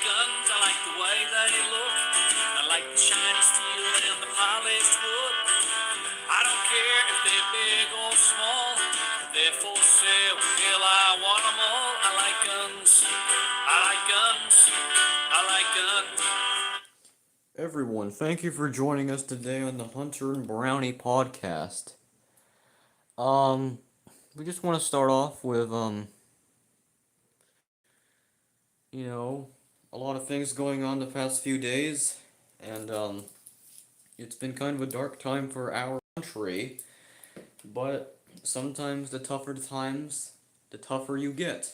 guns, I like the way they look. I like the shiny steel and the polished wood. I don't care if they're big or small. They're for sale, hell, I want them all. I like guns. I like guns. I like guns. Everyone, thank you for joining us today on the Hunter and Brownie podcast. Um, we just want to start off with, you know, a lot of things going on the past few days, and, it's been kind of a dark time for our country, but sometimes the tougher you get.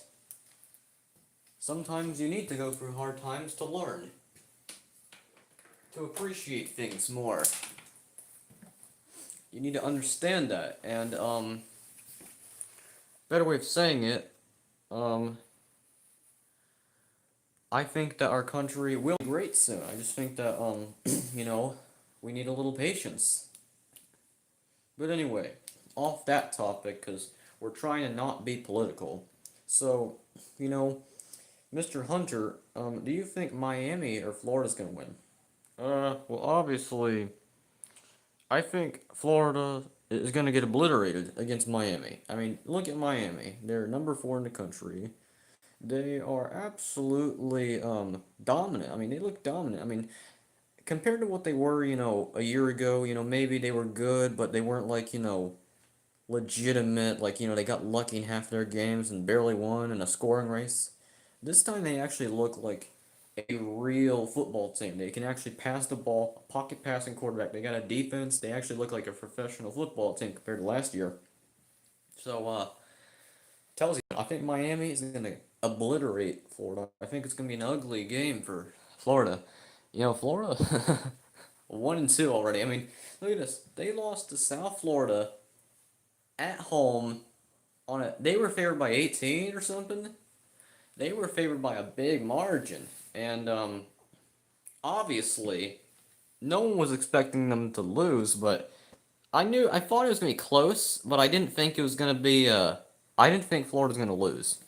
Sometimes you need to go through hard times to learn, to appreciate things more. You need to understand that, and, better way of saying it, um, I think that our country will be great soon. I just think that, you know, we need a little patience. But anyway, off that topic, because we're trying to not be political. So, you know, Mr. Hunter, do you think Miami or Florida's gonna win? Well, obviously, I think Florida is gonna get obliterated against Miami. I mean, look at Miami. They're number 4 in the country. They are absolutely dominant. I mean, they look dominant. I mean, compared to what they were, a year ago, maybe they were good, but they weren't like, legitimate. Like, they got lucky in half their games and barely won in a scoring race. This time they actually look like a real football team. They can actually pass the ball, pocket passing quarterback. They got a defense. They actually look like a professional football team compared to last year. So, tells you, I think Miami is going to obliterate Florida. I think it's going to be an ugly game for Florida. Florida 1-2 already. I mean, look at this. They lost to South Florida at home on a. They were favored by 18 or something. They were favored by a big margin, and obviously, no one was expecting them to lose. But I thought it was gonna be close, but I didn't think it was gonna be. I didn't think Florida was gonna lose.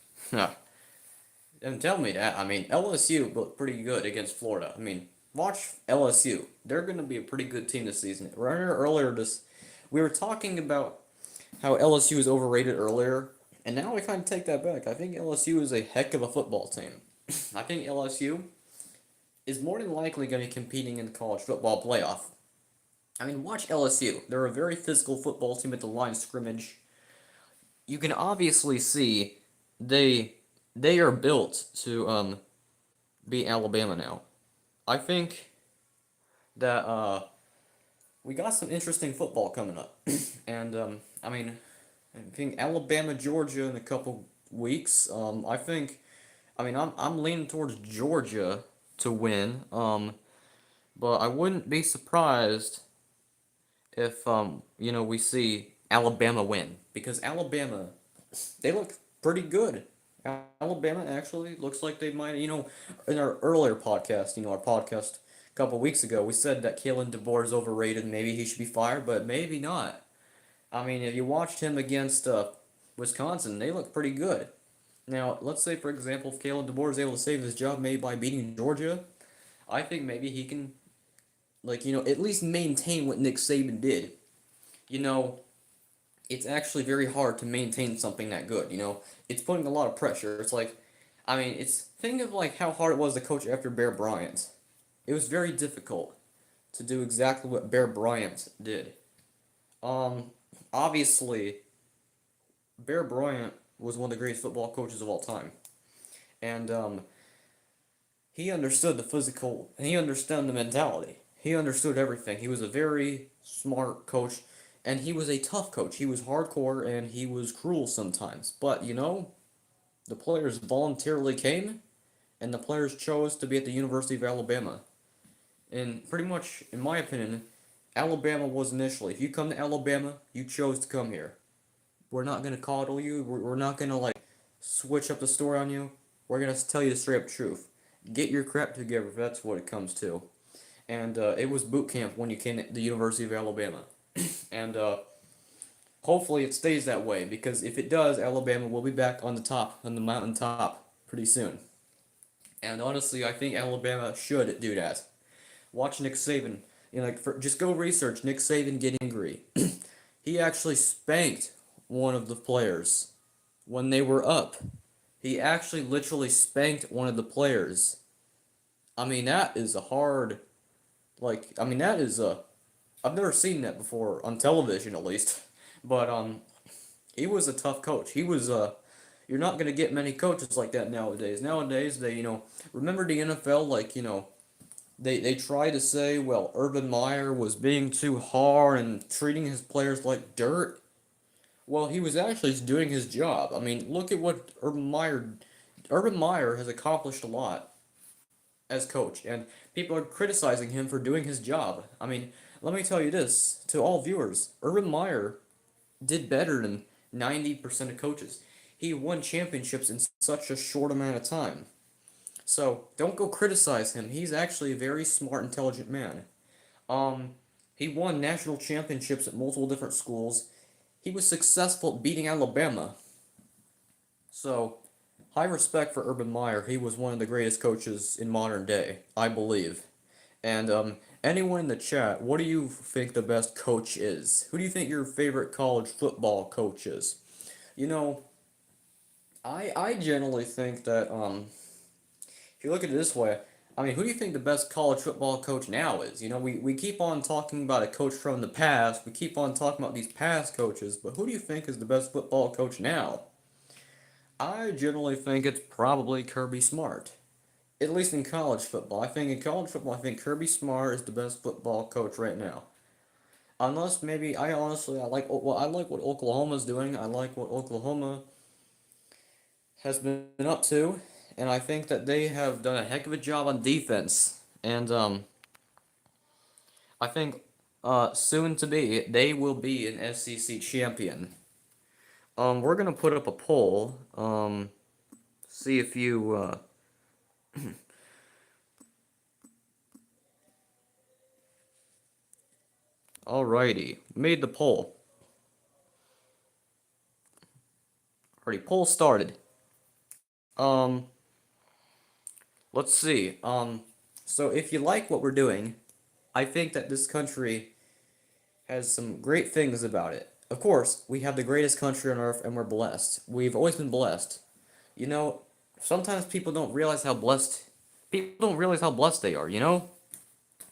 Don't tell me that. I mean, LSU looked pretty good against Florida. I mean, watch LSU. They're going to be a pretty good team this season. Right earlier, we were talking about how LSU is overrated earlier, and now I kind of take that back. I think LSU is a heck of a football team. I think LSU is more than likely going to be competing in the college football playoff. I mean, watch LSU. They're a very physical football team at the line of scrimmage. You can obviously see they they are built to beat Alabama now. I think that we got some interesting football coming up, and I mean, I think Alabama Georgia in a couple weeks. I mean, I'm leaning towards Georgia to win. But I wouldn't be surprised if we see Alabama win because Alabama they look pretty good. Alabama actually looks like they might, in our earlier podcast, our podcast a couple weeks ago, we said that Kalen DeBoer is overrated. Maybe he should be fired, but maybe not. I mean, if you watched him against Wisconsin, they look pretty good. Now, let's say, for example, if Kalen DeBoer is able to save his job maybe by beating Georgia, I think maybe he can, at least maintain what Nick Saban did. You know, it's actually very hard to maintain something that good. It's putting a lot of pressure. It's like, I mean, think of like how hard it was to coach after Bear Bryant. It was very difficult to do exactly what Bear Bryant did. Um, Obviously, Bear Bryant was one of the greatest football coaches of all time, and he understood the physical. He understood the mentality. He understood everything. He was a very smart coach, and he was a tough coach. He was hardcore and he was cruel sometimes. But the players voluntarily came, and the players chose to be at the University of Alabama. And pretty much, in my opinion, Alabama was initially. If you come to Alabama, you chose to come here. We're not gonna coddle you. We're not gonna like switch up the story on you. We're gonna tell you the straight up truth. Get your crap together. That's what it comes to. And it was boot camp when you came to the University of Alabama. And hopefully it stays that way because if it does, Alabama will be back on the top, on the mountaintop, pretty soon. And honestly, I think Alabama should do that. Watch Nick Saban. Just go research Nick Saban getting angry. He actually spanked one of the players when they were up. He actually literally spanked one of the players. I mean, that is a hard, that is a, I've never seen that before on television at least. But he was a tough coach. You're not gonna get many coaches like that nowadays. Nowadays, remember the NFL, they try to say, well, Urban Meyer was being too hard and treating his players like dirt. Well, he was actually just doing his job. I mean, look at what Urban Meyer has accomplished a lot as coach, and people are criticizing him for doing his job. I mean, let me tell you this to all viewers: Urban Meyer did better than 90% of coaches. He won championships in such a short amount of time. So don't go criticize him. He's actually a very smart, intelligent man. Um, he won national championships at multiple different schools. He was successful at beating Alabama. So, high respect for Urban Meyer. He was one of the greatest coaches in modern day, I believe. And anyone in the chat, what do you think the best coach is? Who do you think your favorite college football coach is? You know, I generally think that if you look at it this way, I mean, who do you think the best college football coach now is? We keep on talking about a coach from the past. We keep on talking about these past coaches, but who do you think is the best football coach now? I generally think it's probably Kirby Smart. At least in college football. I think Kirby Smart is the best football coach right now. Unless maybe I like what Oklahoma's doing. I like what Oklahoma has been up to, and I think that they have done a heck of a job on defense. And I think soon to be they will be an SEC champion. We're gonna put up a poll. See if you Alrighty, made the poll. Already, poll started. Um, let's see. So if you like what we're doing, I think that this country has some great things about it. Of course, we have the greatest country on earth and we're blessed. We've always been blessed. You know, sometimes people don't realize how blessed they are, you know?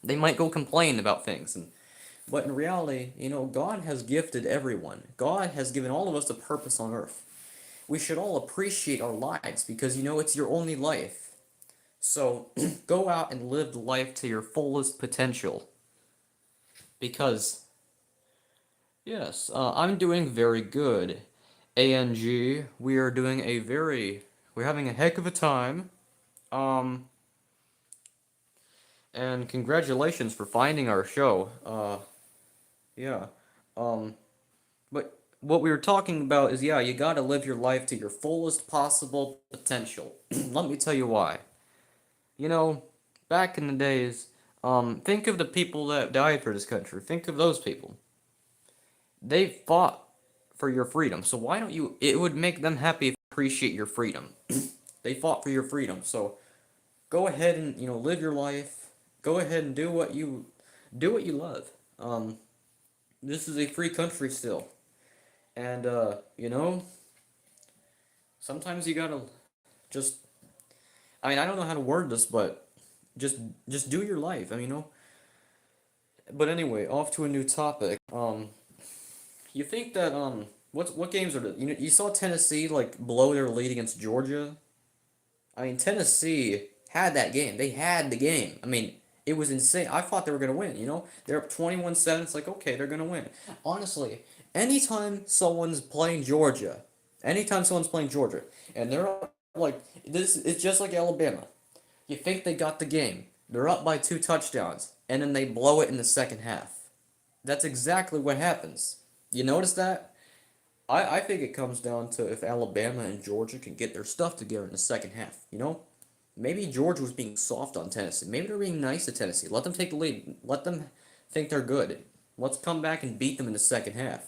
They might go complain about things but in reality, God has gifted everyone. God has given all of us a purpose on earth. We should all appreciate our lives because it's your only life. So go out and live life to your fullest potential. Because, yes, I'm doing very good. ANG, we're having a heck of a time. Um, and congratulations for finding our show. Yeah. Um, but what we were talking about is, yeah, you gotta live your life to your fullest possible potential. Let me tell you why. You know, back in the days, think of the people that died for this country. Think of those people. They fought for your freedom. So why don't you? It would make them happy if you appreciate your freedom. They fought for your freedom. So go ahead and live your life. Go ahead and do what you love. This is a free country still, and sometimes you gotta just. I mean, I don't know how to word this, but just just do your life. I mean, But anyway, off to a new topic. You think that what games are the you saw Tennessee blow their lead against Georgia? I mean, Tennessee had that game. They had the game. I mean, it was insane. I thought they were gonna win. They're up 21-7. It's like, okay, they're gonna win. Honestly, anytime someone's playing Georgia, and they're up this, it's just like Alabama. You think they got the game. They're up by 2 touchdowns, and then they blow it in the second half. That's exactly what happens. You notice that? I think it comes down to if Alabama and Georgia can get their stuff together in the second half. Maybe Georgia was being soft on Tennessee. Maybe they're being nice to Tennessee. Let them take the lead. Let them think they're good. Let's come back and beat them in the second half.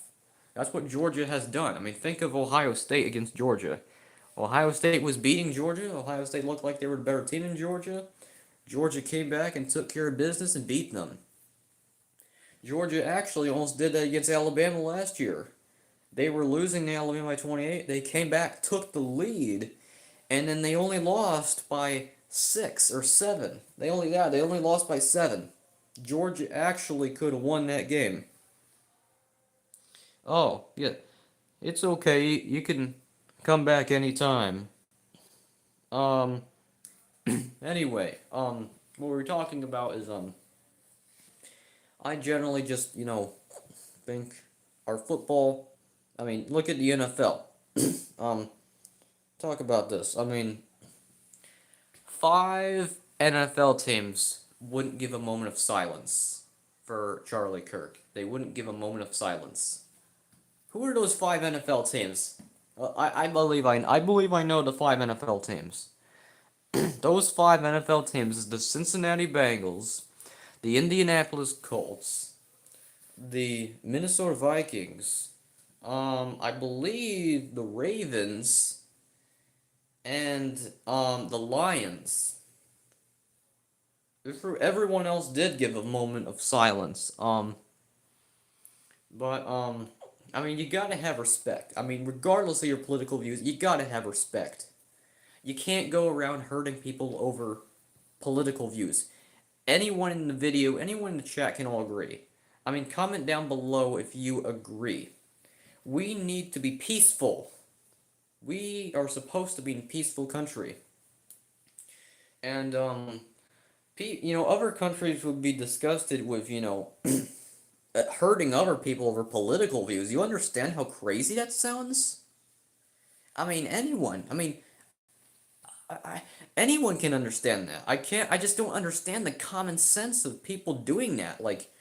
That's what Georgia has done. I mean, think of Ohio State against Georgia. Ohio State was beating Georgia. Ohio State looked like they were the better team in Georgia. Georgia came back and took care of business and beat them. Georgia actually almost did that against Alabama last year. They were losing to Alabama by 28. They came back, took the lead, and then they only lost by 6 or 7. They only lost by 7. Georgia actually could have won that game. Oh, yeah. It's okay. You can come back anytime. Um, anyway, what we're talking about is, I generally just, think our football, look at the NFL. Um, talk about this. 5 NFL teams wouldn't give a moment of silence for Charlie Kirk. They wouldn't give a moment of silence. Who are those 5 NFL teams? I believe I know the 5 NFL teams. Those 5 NFL teams is the Cincinnati Bengals, the Indianapolis Colts, the Minnesota Vikings, I believe the Ravens, and the Lions. Everyone else did give a moment of silence. But you gotta have respect. Regardless of your political views, you gotta have respect. You can't go around hurting people over political views. Anyone in the video, anyone in the chat can all agree. Comment down below if you agree. We need to be peaceful. We are supposed to be in a peaceful country. And, other countries would be disgusted with, hurting other people over political views. You understand how crazy that sounds? Anyone. I, anyone can understand that. I just don't understand the common sense of people doing that. Like,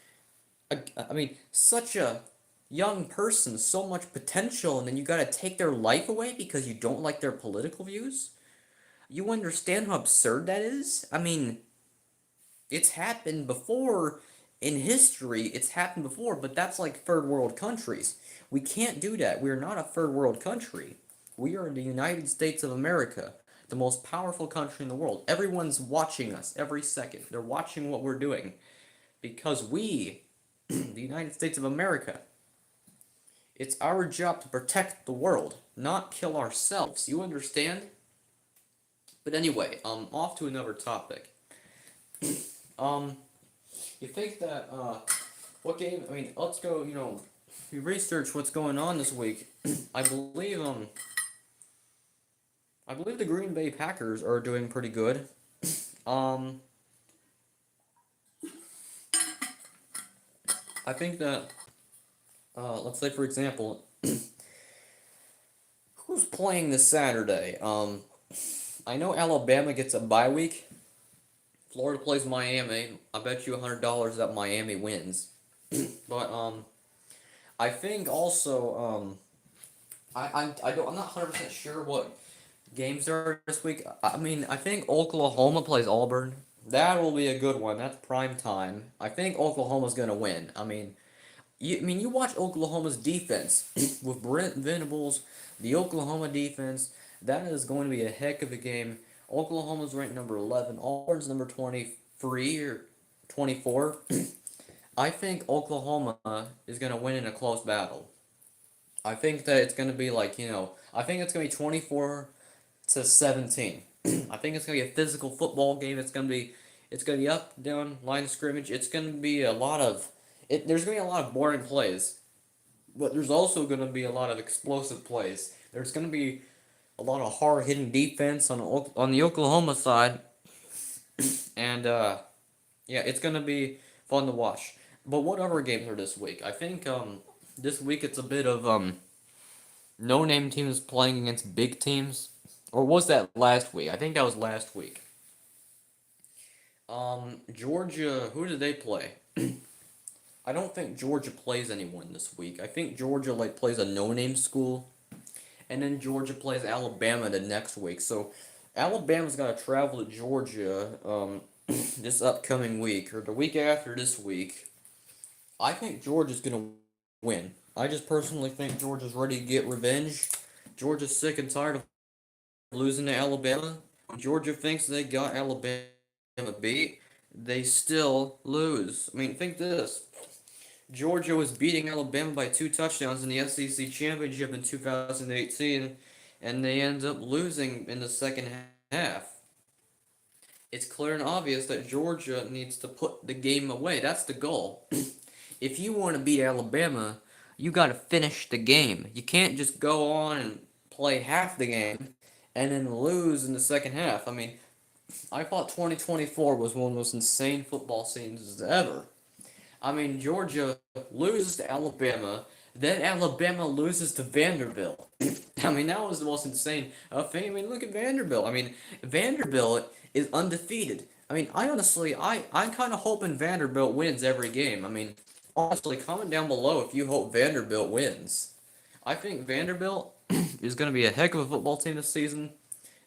such a young person, so much potential, and then you gotta take their life away because you don't like their political views? You understand how absurd that is? It's happened before in history, it's happened before, but that's like third world countries. We can't do that. We're not a third world country. We are the United States of America, the most powerful country in the world. Everyone's watching us every second. They're watching what we're doing because we, the United States of America, it's our job to protect the world, not kill ourselves. You understand? But anyway, off to another topic. Um, you think that, what game, let's go, we research what's going on this week. I believe, I believe the Green Bay Packers are doing pretty good. Um, I think that, let's say for example, who's playing this Saturday? I know Alabama gets a bye week. Florida plays Miami. I bet you $100 that Miami wins. But I think also I'm not 100% sure what games there are this week. I think Oklahoma plays Auburn. That will be a good one. That's prime time. I think Oklahoma's gonna win. You watch Oklahoma's defense with Brent Venables, the Oklahoma defense. That is going to be a heck of a game. Oklahoma's ranked number 11. Auburn's number 23 or 24. I think Oklahoma is going to win in a close battle. I think that it's going to be like, I think it's going to be 24-17. I think it's going to be a physical football game. It's going to be up, down, line of scrimmage. It's going to be a lot of, there's going to be a lot of boring plays, but there's also going to be a lot of explosive plays. There's going to be a lot of hard-hitting defense on the Oklahoma side, and yeah, it's going to be fun to watch. But what other games are this week? I think this week it's a bit of no-name teams playing against big teams. Or was that last week? I think that was last week. Georgia, who did they play? I don't think Georgia plays anyone this week. I think Georgia plays a no-name school, and then Georgia plays Alabama the next week. So Alabama's got to travel to Georgia this upcoming week or the week after this week. I think Georgia's gonna win. I just personally think Georgia's ready to get revenge. Georgia's sick and tired of losing to Alabama. When Georgia thinks they got Alabama beat, they still lose. I mean, think this. Georgia was beating Alabama by 2 touchdowns in the SEC championship in 2018, and they end up losing in the second half. It's clear and obvious that Georgia needs to put the game away. That's the goal. If you want to beat Alabama, you got to finish the game. You can't just go on and play half the game and then lose in the second half. I mean, I thought 2024 was one of the most insane football seasons ever. I mean, Georgia loses to Alabama, then Alabama loses to Vanderbilt. I mean, that was the most insane thing. I mean, look at Vanderbilt. I mean, Vanderbilt is undefeated. I mean, I'm kind of hoping Vanderbilt wins every game. I mean, honestly, comment down below if you hope Vanderbilt wins. I think Vanderbilt is going to be a heck of a football team this season.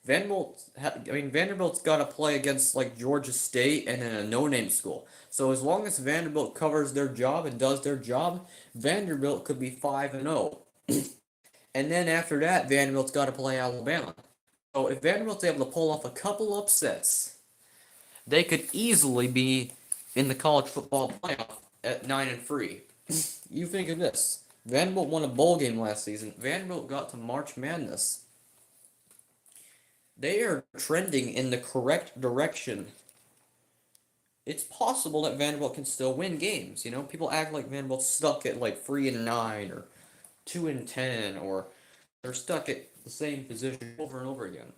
Vanderbilt's got to play against like Georgia State and then a no-name school. So as long as Vanderbilt covers their job and does their job, Vanderbilt could be 5-0. And then after that, Vanderbilt's got to play Alabama. So if Vanderbilt's able to pull off a couple upsets, they could easily be in the college football playoff at 9-3. You think of this. Vanderbilt won a bowl game last season. Vanderbilt got to March Madness. They are trending in the correct direction. It's possible that Vanderbilt can still win games. You know, people act like Vanderbilt's stuck at like 3-9 or 2-10, or they're stuck at the same position over and over again.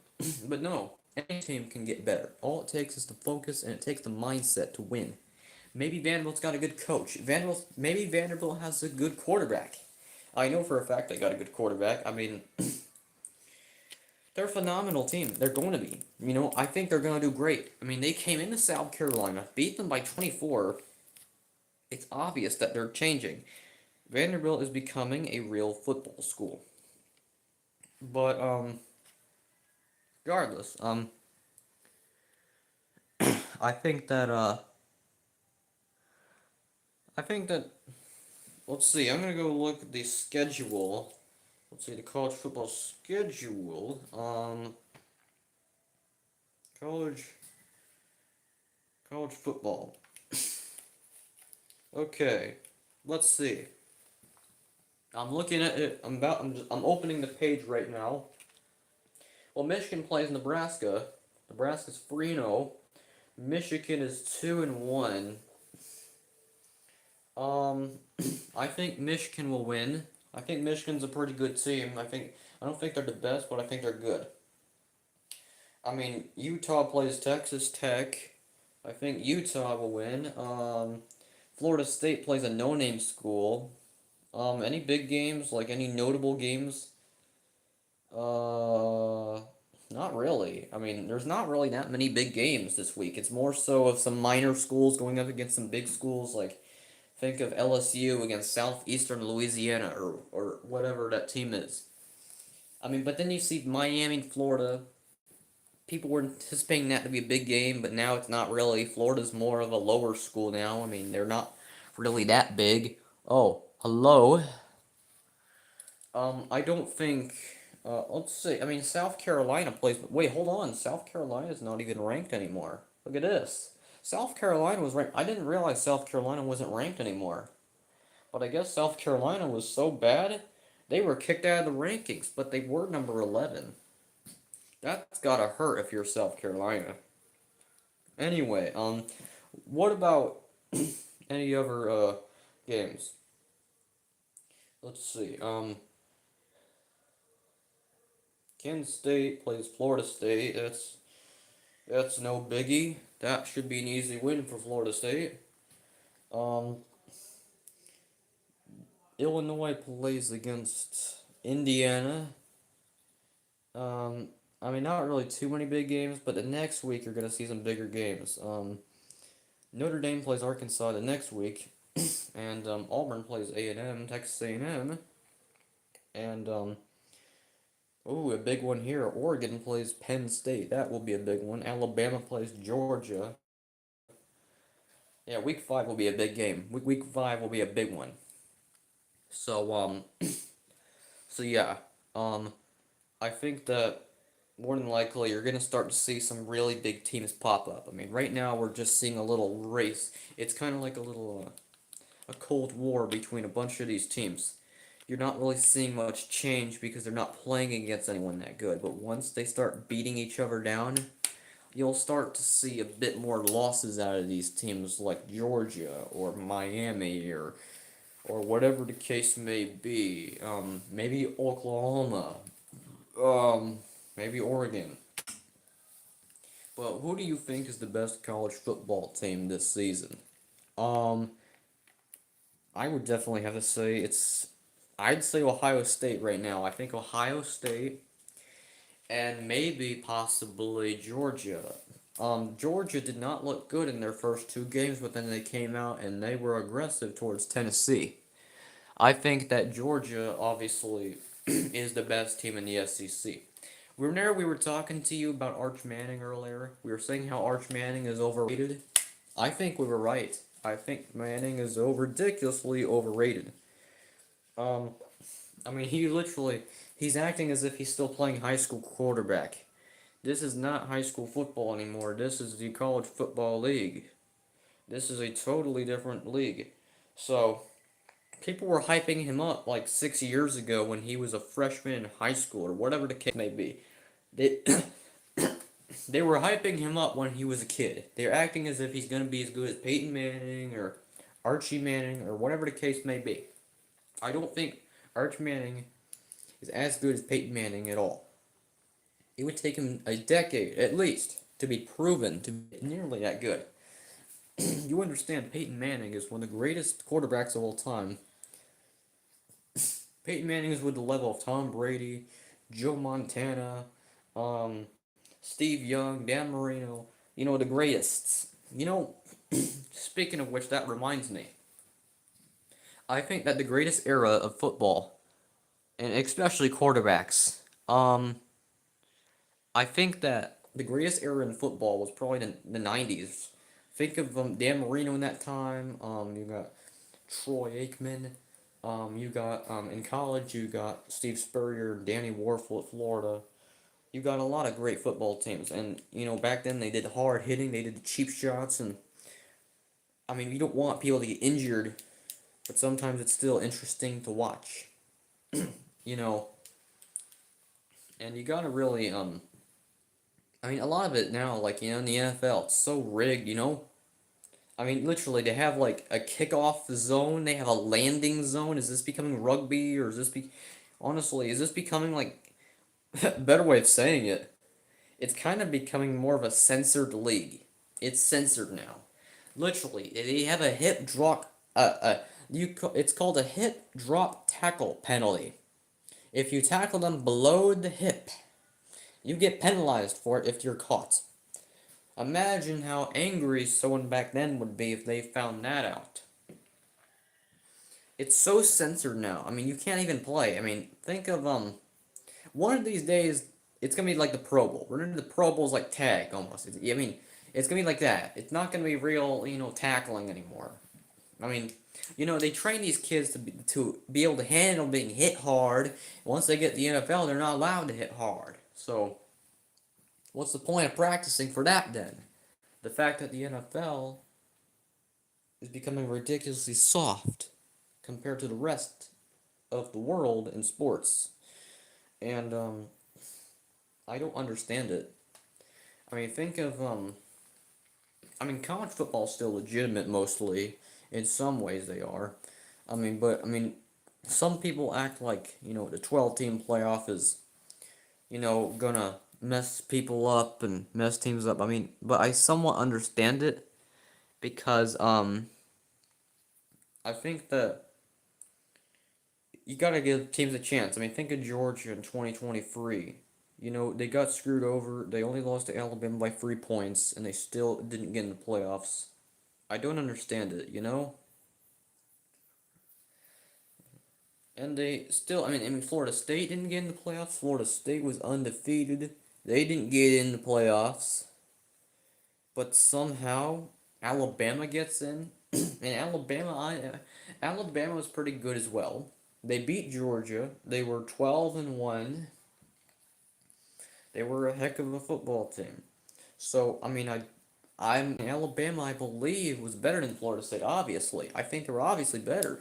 But no, any team can get better. All it takes is to focus, and it takes the mindset to win. Maybe Vanderbilt's got a good coach. Maybe Vanderbilt has a good quarterback. I know for a fact they got a good quarterback. I mean, they're a phenomenal team. They're going to be. You know, I think they're going to do great. I mean, they came into South Carolina, beat them by 24. It's obvious that they're changing. Vanderbilt is becoming a real football school. But regardless, I think that I think that let's see. I'm gonna go look at the schedule. Let's see the college football schedule. College college football. Okay, let's see. I'm looking at it. I'm opening the page right now. Well, Michigan plays Nebraska. Nebraska's 3-0. Michigan is 2-1. Um, I think Michigan will win. I think Michigan's a pretty good team. I don't think they're the best, but I think they're good. I mean, Utah plays Texas Tech. I think Utah will win. Florida State plays a no-name school. Any big games, like any notable games? Uh, Not really. I mean, there's not really that many big games this week. It's more so of some minor schools going up against some big schools, like think of LSU against Southeastern Louisiana or whatever that team is. I mean, but then you see Miami and Florida. People were anticipating that to be a big game, but now it's not really. Florida's more of a lower school now. I mean, they're not really that big. Oh, hello. I don't think. Let's see. I mean, South Carolina plays. Wait, hold on. South Carolina's not even ranked anymore. Look at this. South Carolina was ranked. I didn't realize South Carolina wasn't ranked anymore. But I guess South Carolina was so bad, they were kicked out of the rankings, but they were number 11. That's gotta hurt if you're South Carolina. Anyway, what about any other games? Let's see. Kansas State plays Florida State. That's no biggie. That should be an easy win for Florida State. Um, Illinois plays against Indiana. I mean, not really too many big games, but the next week you're gonna see some bigger games. Notre Dame plays Arkansas the next week, and Auburn plays A&M, Texas A&M, and ooh, a big one here. Oregon plays Penn State. That will be a big one. Alabama plays Georgia. Yeah, week 5 will be a big game. Week 5 will be a big one. So so yeah, I think that more than likely you're going to start to see some really big teams pop up. I mean, right now we're just seeing a little race. It's kind of like a little a cold war between a bunch of these teams. You're not really seeing much change because they're not playing against anyone that good. But once they start beating each other down, you'll start to see a bit more losses out of these teams like Georgia or Miami or whatever the case may be. Maybe Oklahoma. Um, Maybe Oregon. But who do you think is the best college football team this season? Um, I would definitely have to say I'd say Ohio State right now. I think Ohio State and maybe possibly Georgia. Georgia did not look good in their first two games, but then they came out and they were aggressive towards Tennessee. I think that Georgia obviously is the best team in the SEC. Remember we were talking to you about Arch Manning earlier? We were saying how Arch Manning is overrated. I think we were right. I think Manning is ridiculously overrated. Um, I mean, he's acting as if he's still playing high school quarterback. This is not high school football anymore. This is the college football league. This is a totally different league. So, people were hyping him up like 6 years ago when he was a freshman in high school or whatever the case may be. They, they were hyping him up when he was a kid. They're acting as if he's going to be as good as Peyton Manning or Archie Manning or whatever the case may be. I don't think Arch Manning is as good as Peyton Manning at all. It would take him a decade, at least, to be proven to be nearly that good. You understand, Peyton Manning is one of the greatest quarterbacks of all time. Peyton Manning is with the level of Tom Brady, Joe Montana, um, Steve Young, Dan Marino. You know, the greatest. You know, speaking of which, that reminds me. I think that the greatest era of football, and especially quarterbacks, I think that the greatest era in football was probably the 90s. Think of Dan Marino in that time. You got Troy Aikman. You got in college you got Steve Spurrier, Danny Warfel at Florida. You got a lot of great football teams, and you know back then they did hard hitting, they did the cheap shots, and I mean you don't want people to get injured, but sometimes it's still interesting to watch. You know, and you gotta really I mean, a lot of it now, like, you know, in the NFL, it's so rigged, you know? I mean, literally, they have, like, a kickoff zone, they have a landing zone. Is this becoming rugby, or is this Honestly, is this becoming, like, a better way of saying it? It's kind of becoming more of a censored league. It's censored now. Literally, they have a hip drop, it's called a hip drop tackle penalty. If you tackle them below the hip, you get penalized for it if you're caught. Imagine how angry someone back then would be if they found that out. It's so censored now. I mean, you can't even play. I mean, think of one of these days it's gonna be like the Pro Bowl. We're gonna do the Pro Bowl's like tag almost. I mean, it's gonna be like that. It's not gonna be real, you know, tackling anymore. I mean, you know, they train these kids to be able to handle being hit hard. Once they get the NFL, they're not allowed to hit hard. So, what's the point of practicing for that then? The fact that the NFL is becoming ridiculously soft compared to the rest of the world in sports. And I don't understand it. I mean, think of I mean, college football's still legitimate mostly. In some ways, they are. I mean, some people act like you know the 12-team playoff is you know gonna mess people up and mess teams up. I mean, but I somewhat understand it because I think that you gotta give teams a chance. I mean, think of Georgia in 2023. You know, they got screwed over. They only lost to Alabama by 3 points, and they still didn't get in the playoffs. I don't understand it, you know? And they still, I mean, Florida State didn't get in the playoffs. Florida State was undefeated. They didn't get in the playoffs. But somehow, Alabama gets in. And Alabama was pretty good as well. They beat Georgia. They were 12-1. They were a heck of a football team. So, I mean, I'm Alabama, I believe, was better than Florida State, obviously. I think they were obviously better.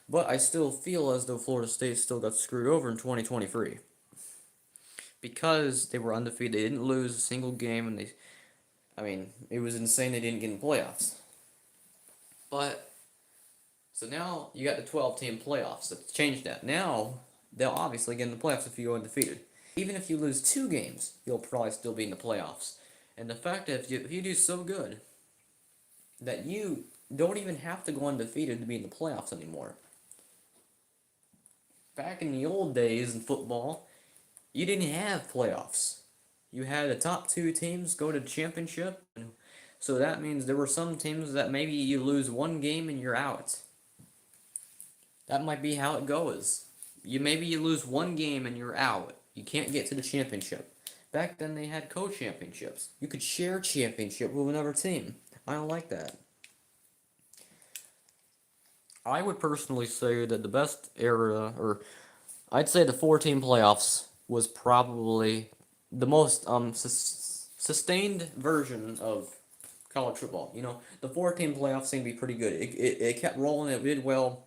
But I still feel as though Florida State still got screwed over in 2023. Because they were undefeated, they didn't lose a single game, and I mean, it was insane they didn't get in the playoffs. But, so now you got the 12-team playoffs. That's changed that. Now, they'll obviously get in the playoffs if you go undefeated. Even if you lose 2 games, you'll probably still be in the playoffs. And the fact that if you do so good that you don't even have to go undefeated to be in the playoffs anymore. Back in the old days in football, you didn't have playoffs. You had the top 2 teams go to the championship. So that means there were some teams that maybe you lose 1 game and you're out. That might be how it goes. Maybe you lose 1 game and you're out. You can't get to the championship. Back then they had co-championships. You could share championship with another team. I don't like that. I would personally say that the best era, or I'd say the 4-team playoffs was probably the most sustained version of college football. The 4-team playoffs seemed to be pretty good. It kept rolling. It did well.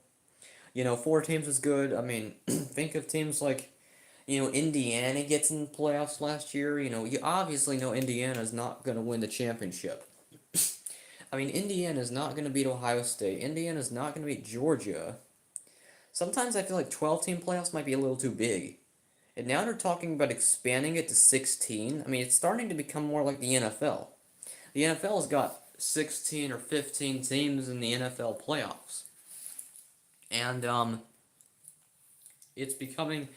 4 teams is good. I mean, think of teams like, Indiana gets in the playoffs last year. You obviously know Indiana's not going to win the championship. I mean, Indiana's not going to beat Ohio State. Indiana's not going to beat Georgia. Sometimes I feel like 12-team playoffs might be a little too big. And now they're talking about expanding it to 16. I mean, it's starting to become more like the NFL. The NFL's got 16 or 15 teams in the NFL playoffs. And, it's becoming...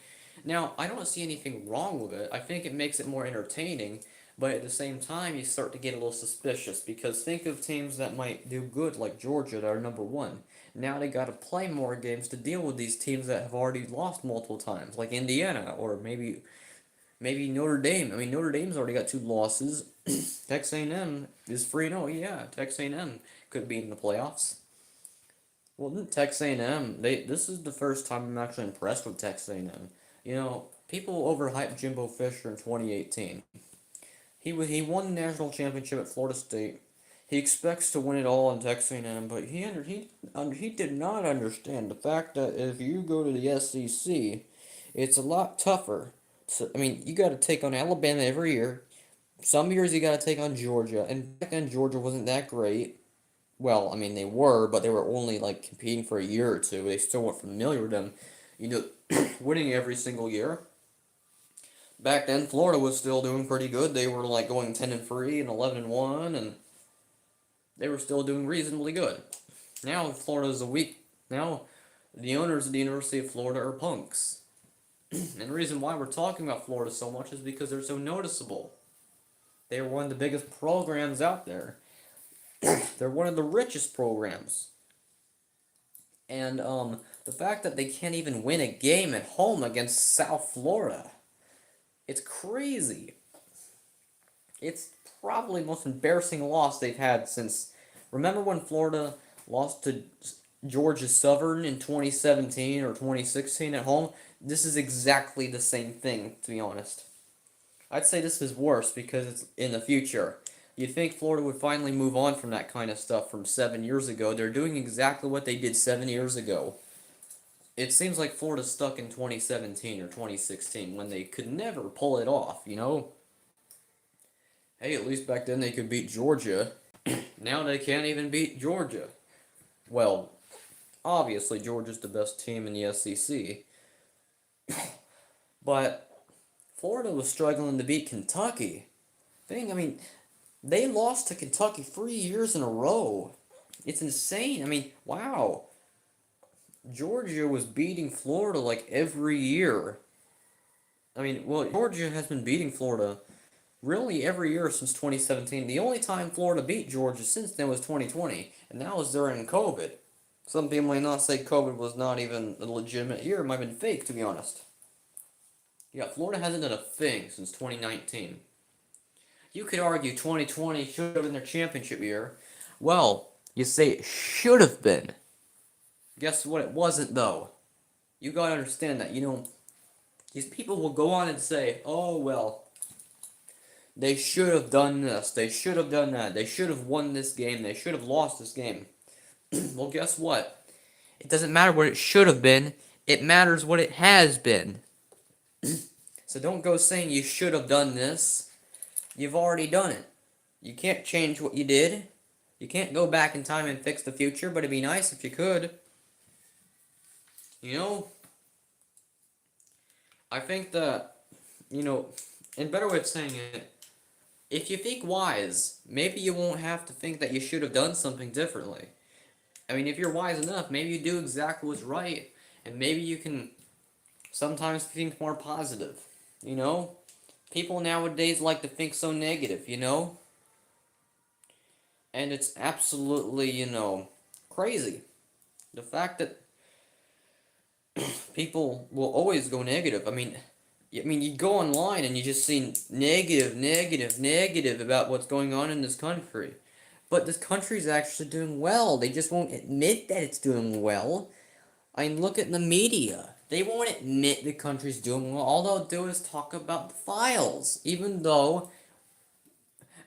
Now, I don't see anything wrong with it. I think it makes it more entertaining, but at the same time, you start to get a little suspicious, because think of teams that might do good, like Georgia, that are #1. Now they gotta play more games to deal with these teams that have already lost multiple times, like Indiana, or maybe Notre Dame. I mean, Notre Dame's already got 2 losses. Texas A&M is 3-0. Yeah, Texas A&M could be in the playoffs. Well, Texas A&M, this is the first time I'm actually impressed with Texas A&M. People overhyped Jimbo Fisher in 2018. He won the national championship at Florida State. He expects to win it all in Texas A&M, but he did not understand the fact that if you go to the SEC, it's a lot tougher. So, I mean, you got to take on Alabama every year. Some years you got to take on Georgia, and back then Georgia wasn't that great. Well, I mean, they were, but they were only like competing for a year or two. They still weren't familiar with them, winning every single year. Back then, Florida was still doing pretty good. They were like going 10-3 and 11-1, and they were still doing reasonably good. Now Florida's a weak. Now the owners of the University of Florida are punks. And the reason why we're talking about Florida so much is because they're so noticeable. They are one of the biggest programs out there. They're one of the richest programs. And the fact that they can't even win a game at home against South Florida, it's crazy. It's probably the most embarrassing loss they've had since... Remember when Florida lost to Georgia Southern in 2017 or 2016 at home? This is exactly the same thing, to be honest. I'd say this is worse because it's in the future. You'd think Florida would finally move on from that kind of stuff from 7 years ago. They're doing exactly what they did 7 years ago. It seems like Florida's stuck in 2017 or 2016 when they could never pull it off, Hey, at least back then they could beat Georgia. Now they can't even beat Georgia. Well, obviously Georgia's the best team in the SEC. But Florida was struggling to beat Kentucky. I mean, they lost to Kentucky 3 years in a row. It's insane. I mean, wow. Georgia was beating Florida like every year. I mean, well, Georgia has been beating Florida really every year since 2017. The only time Florida beat Georgia since then was 2020, and that was during COVID. Some people may not say COVID was not even a legitimate year. It might have been fake, to be honest. Yeah, Florida hasn't done a thing since 2019. You could argue 2020 should have been their championship year. Well, you say it should have been. Guess what? It wasn't, though. You gotta understand that, these people will go on and say, oh, well, They should have done this. They should have done that. They should have won this game. They should have lost this game. Well, guess what? It doesn't matter what it should have been. It matters what it has been. So don't go saying you should have done this. You've already done it. You can't change what you did. You can't go back in time and fix the future, but it'd be nice if you could. You know, I think that, in better way of saying it, if you think wise, maybe you won't have to think that you should have done something differently. I mean, if you're wise enough, maybe you do exactly what's right, and maybe you can sometimes think more positive, you know? People nowadays like to think so negative, And it's absolutely, crazy. The fact that people will always go negative. I mean, you go online and you just see negative, negative, negative about what's going on in this country. But this country's actually doing well. They just won't admit that it's doing well. I mean, look at the media. They won't admit the country's doing well. All they'll do is talk about the files. Even though,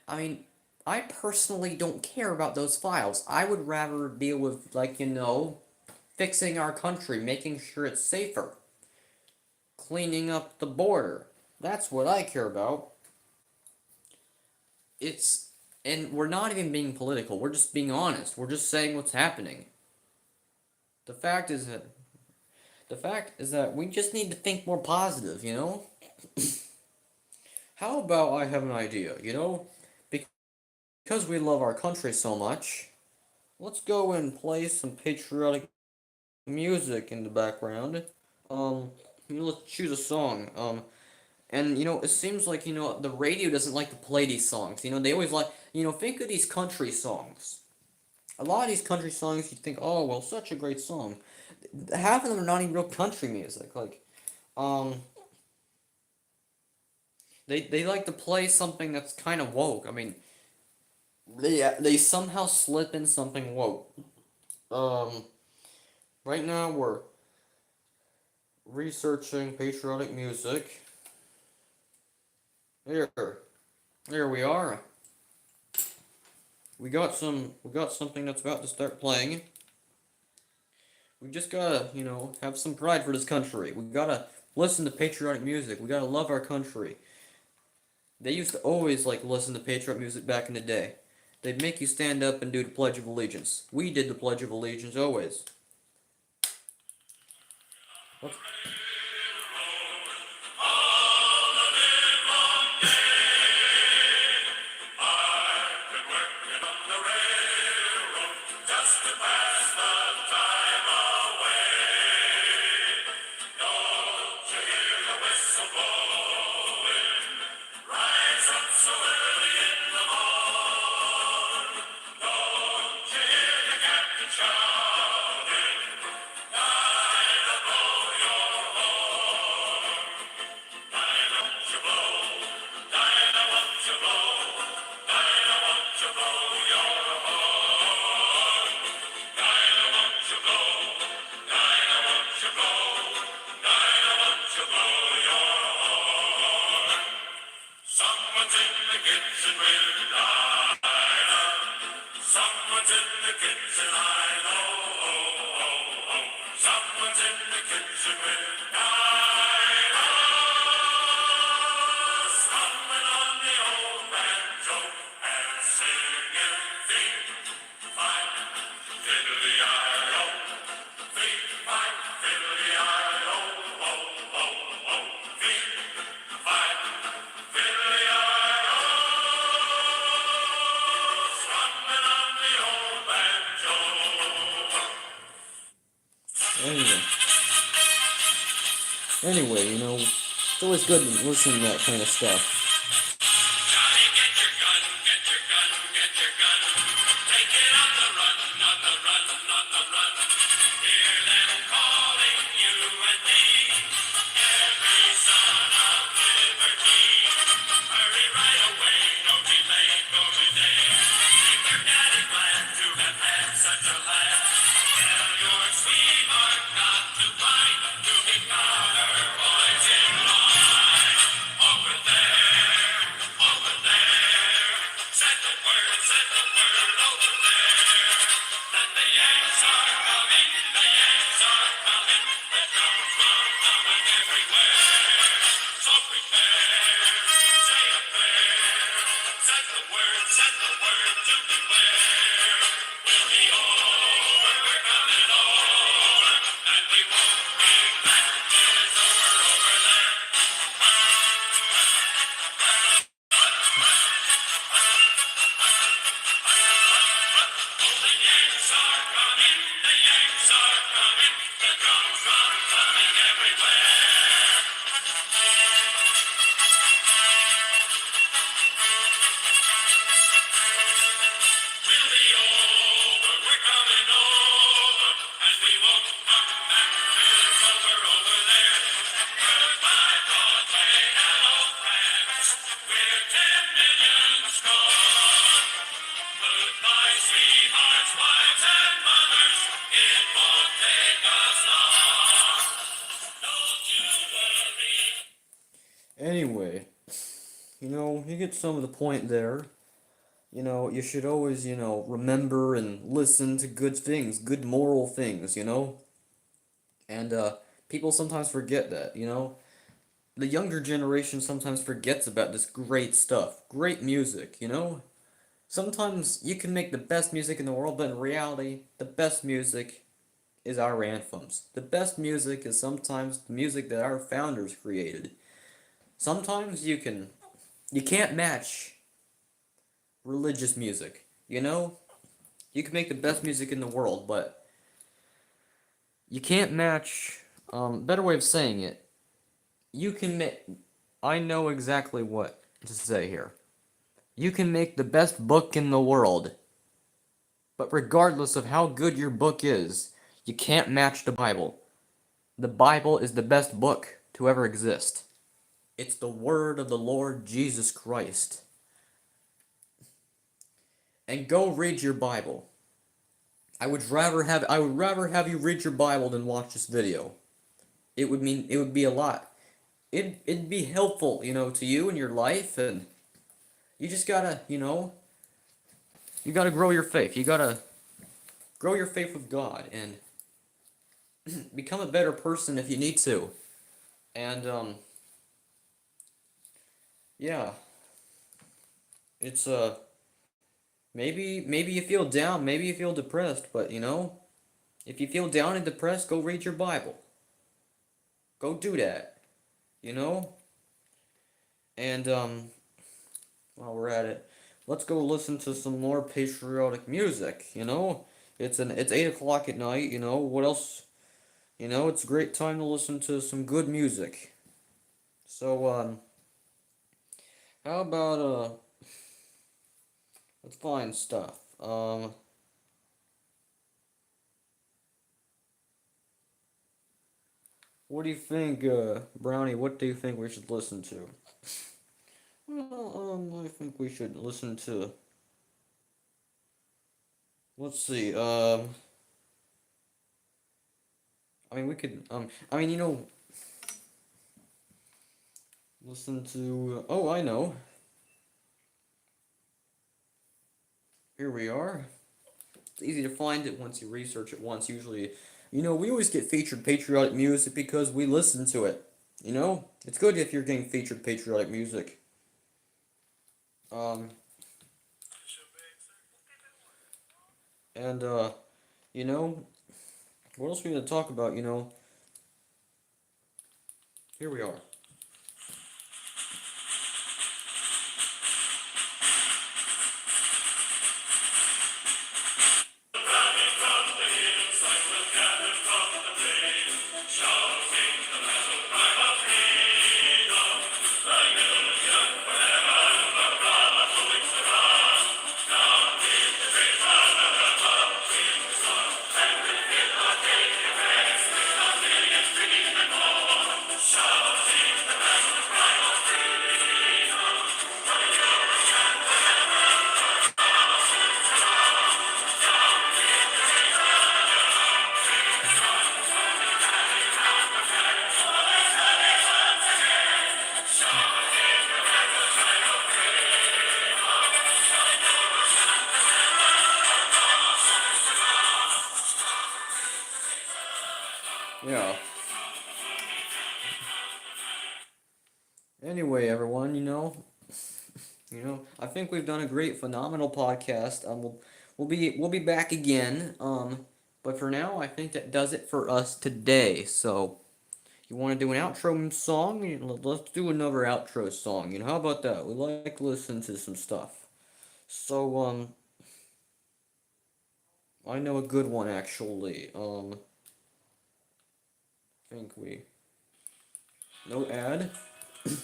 I mean, I personally don't care about those files. I would rather deal with, fixing our country, making sure it's safer, cleaning up the border. That's what I care about. It's, and we're not even being political. We're just being honest. We're just saying what's happening. The fact is that The fact is that we just need to think more positive. How about I have an idea? Because we love our country so much, let's go and play some patriotic music in the background. Let's choose a song. And it seems like, the radio doesn't like to play these songs. They always like, think of these country songs. A lot of these country songs, you think, oh, well, such a great song. Half of them are not even real country music. Um, they like to play something that's kind of woke. I mean, they somehow slip in something woke. Um, right now we're researching patriotic music. Here, there we are. We got something that's about to start playing. We just gotta, have some pride for this country. We gotta listen to patriotic music. We gotta love our country. They used to always, listen to patriotic music back in the day. They'd make you stand up and do the Pledge of Allegiance. We did the Pledge of Allegiance always. What's... Someone's in the kitchen with Dinah. Someone's in the kitchen, I know. Someone's in the kitchen with Dinah. Strumming on the old banjo and singing theme. Fine, fiddly-I-O. Theme, fine, fiddly-I-O. Theme, fine, fiddly-I-O. Strumming on the old banjo. Anyway, it's always good to listen to that kind of stuff. Johnny, get your gun, get your gun, get your gun. Take it on the run, on the run, on the run. Hear them calling you and me. Every son of liberty. Hurry right away, no delay, no delay. Make your daddy glad to have had such a lad. Tell your sweetheart not to mind, to be color boys in line. Over there. Sweethearts, wives, and mothers, it won't take us long. Don't you worry. Anyway, you get some of the point there. You should always, remember and listen to good things, good moral things. And people sometimes forget that. The younger generation sometimes forgets about this great stuff, great music. Sometimes you can make the best music in the world, but in reality, the best music is our anthems. The best music is sometimes the music that our founders created. Sometimes you can't match religious music. You can make the best music in the world, but you can't match, better way of saying it, you can make, I know exactly what to say here. You can make the best book in the world, but regardless of how good your book is, you can't match the Bible. The Bible is the best book to ever exist. It's the word of the Lord Jesus Christ. And go read your Bible. I would rather have you read your Bible than watch this video. It would be a lot. It'd be helpful, to you in your life, and you just gotta grow your faith. You gotta grow your faith with God and become a better person if you need to. And yeah, it's maybe you feel down, maybe you feel depressed, but if you feel down and depressed, go read your Bible. Go do that, you know? And while we're at it, let's go listen to some more patriotic music. It's 8 o'clock at night. What else? It's a great time to listen to some good music. So how about let's find stuff. What do you think, Brownie? What do you think we should listen to? Well, I think we should listen to. Let's see. I mean, we could. Listen to. Oh, I know. Here we are. It's easy to find it once you research it once. Usually, we always get featured patriotic music because we listen to it. It's good if you're getting featured patriotic music. Um, and you know, what else are we gonna talk about? Here we are. Yeah. Anyway, everyone, I think we've done a great, phenomenal podcast. We'll be back again. But for now, I think that does it for us today. So, you want to do an outro song? Let's do another outro song. How about that? We like to listen to some stuff. So, I know a good one actually. I think we no ad. After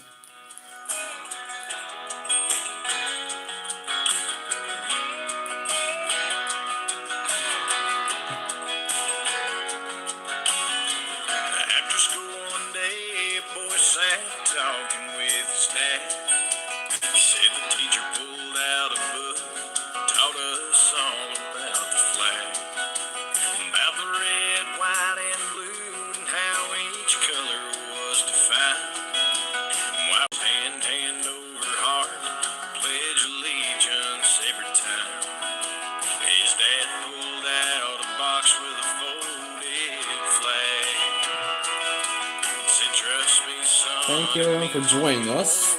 school one day, a boy sat talking with his dad. He said the teacher pulled out a book, taught us all about thank you everyone for joining us.